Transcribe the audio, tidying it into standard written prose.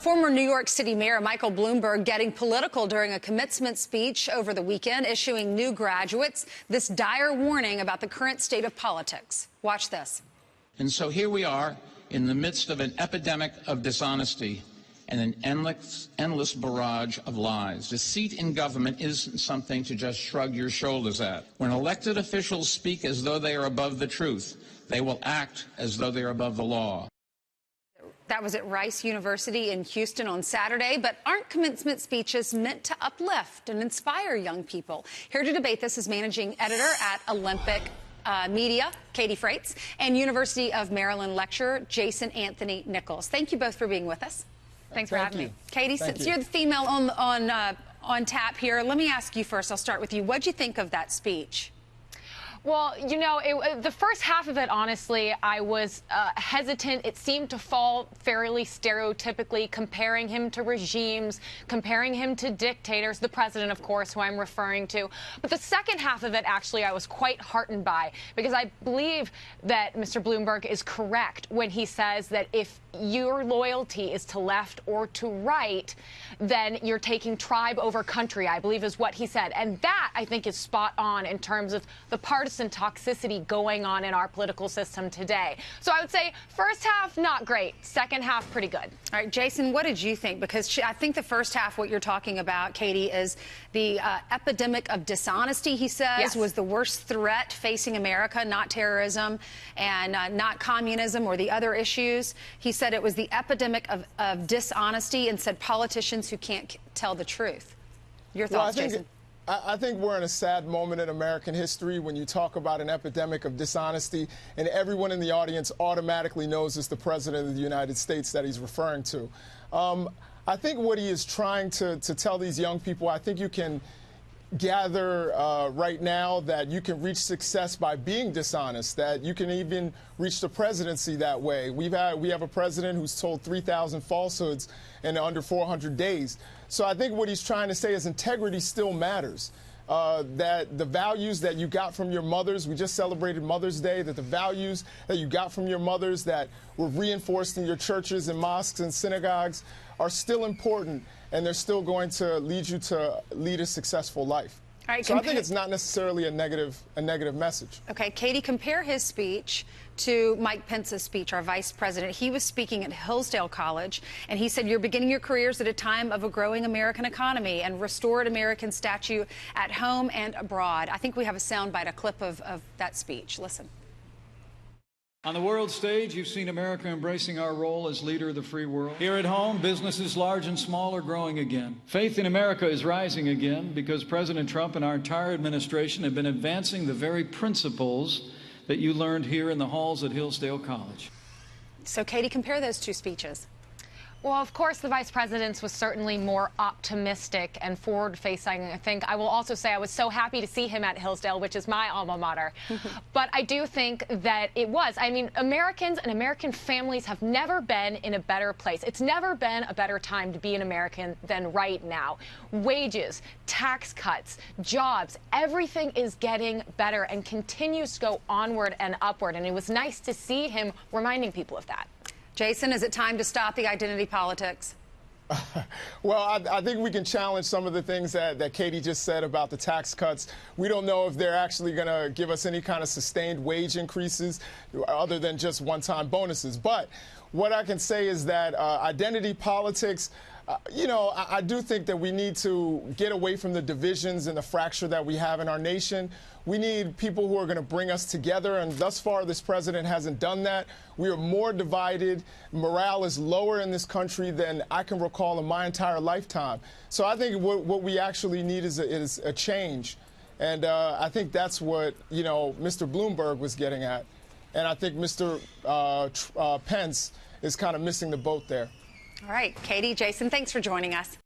Former New York City Mayor Michael Bloomberg getting political during a commencement speech over the weekend, issuing new graduates this dire warning about the current state of politics. Watch this. And so here we are in the midst of an epidemic of dishonesty and an endless barrage of lies. A seat in government isn't something to just shrug your shoulders at. When elected officials speak as though they are above the truth, they will act as though they are above the law. That was at Rice University in Houston on Saturday. But aren't commencement speeches meant to uplift and inspire young people? Here to debate this is managing editor at Olympic Media, Katie Freites, and University of Maryland lecturer Jason Anthony Nichols. Thank you both for being with us. Thanks for having me. Katie, since you're the female on tap here, let me ask you first. I'll start with you. What'd you think of that speech? Well, you know, the first half of it, honestly, I was hesitant. It seemed to fall fairly stereotypically, comparing him to regimes, comparing him to dictators, the president, of course, who I'm referring to. But the second half of it, actually, I was quite heartened by, because I believe that Mr. Bloomberg is correct when he says that if your loyalty is to left or to right, then you're taking tribe over country, I believe is what he said. And that, I think, is spot on in terms of the partisan toxicity going on in our political system today. So I would say first half, not great. Second half, pretty good. All right, Jason, what did you think? Because I think the first half, what you're talking about, Katie, is the epidemic of dishonesty, he says, yes, was the worst threat facing America, not terrorism and not communism or the other issues. He said it was the epidemic of dishonesty and said politicians who can't tell the truth. Your thoughts, Jason? I think we're in a sad moment in American history when you talk about an epidemic of dishonesty, and everyone in the audience automatically knows it's the President of the United States that he's referring to. I think what he is trying to tell these young people, I think you can gather right now that you can reach success by being dishonest, that you can even reach the presidency that way. We have a president who's told 3,000 falsehoods in under 400 days. So I think what he's trying to say is integrity still matters. That the values that you got from your mothers, we just celebrated Mother's Day, that the values that you got from your mothers that were reinforced in your churches and mosques and synagogues are still important, and they're still going to lead you to lead a successful life. All right, so I think it's not necessarily a negative message. Okay, Katie, compare his speech to Mike Pence's speech, our vice president. He was speaking at Hillsdale College, and he said, you're beginning your careers at a time of a growing American economy and restored American statue at home and abroad. I think we have a soundbite, a clip of that speech. Listen. On the world stage, you've seen America embracing our role as leader of the free world. Here at home, businesses large and small are growing again. Faith in America is rising again because President Trump and our entire administration have been advancing the very principles that you learned here in the halls at Hillsdale College. So, Katie, compare those two speeches. Well, of course, the vice president's was certainly more optimistic and forward-facing. I think I will also say I was so happy to see him at Hillsdale, which is my alma mater. But I do think that it was. I mean, Americans and American families have never been in a better place. It's never been a better time to be an American than right now. Wages, tax cuts, jobs, everything is getting better and continues to go onward and upward. And it was nice to see him reminding people of that. Jason, is it time to stop the identity politics? Well, I think we can challenge some of the things that Katie just said about the tax cuts. We don't know if they're actually going to give us any kind of sustained wage increases other than just one-time bonuses. But what I can say is that identity politics, you know, I do think that we need to get away from the divisions and the fracture that we have in our nation. We need people who are going to bring us together, and thus far this president hasn't done that. We are more divided. Morale is lower in this country than I can recall in my entire lifetime. So I think what we actually need is a change, and I think that's what, you know, Mr. Bloomberg was getting at, and I think Mr. Pence is kind of missing the boat there. All right, Katie, Jason, thanks for joining us.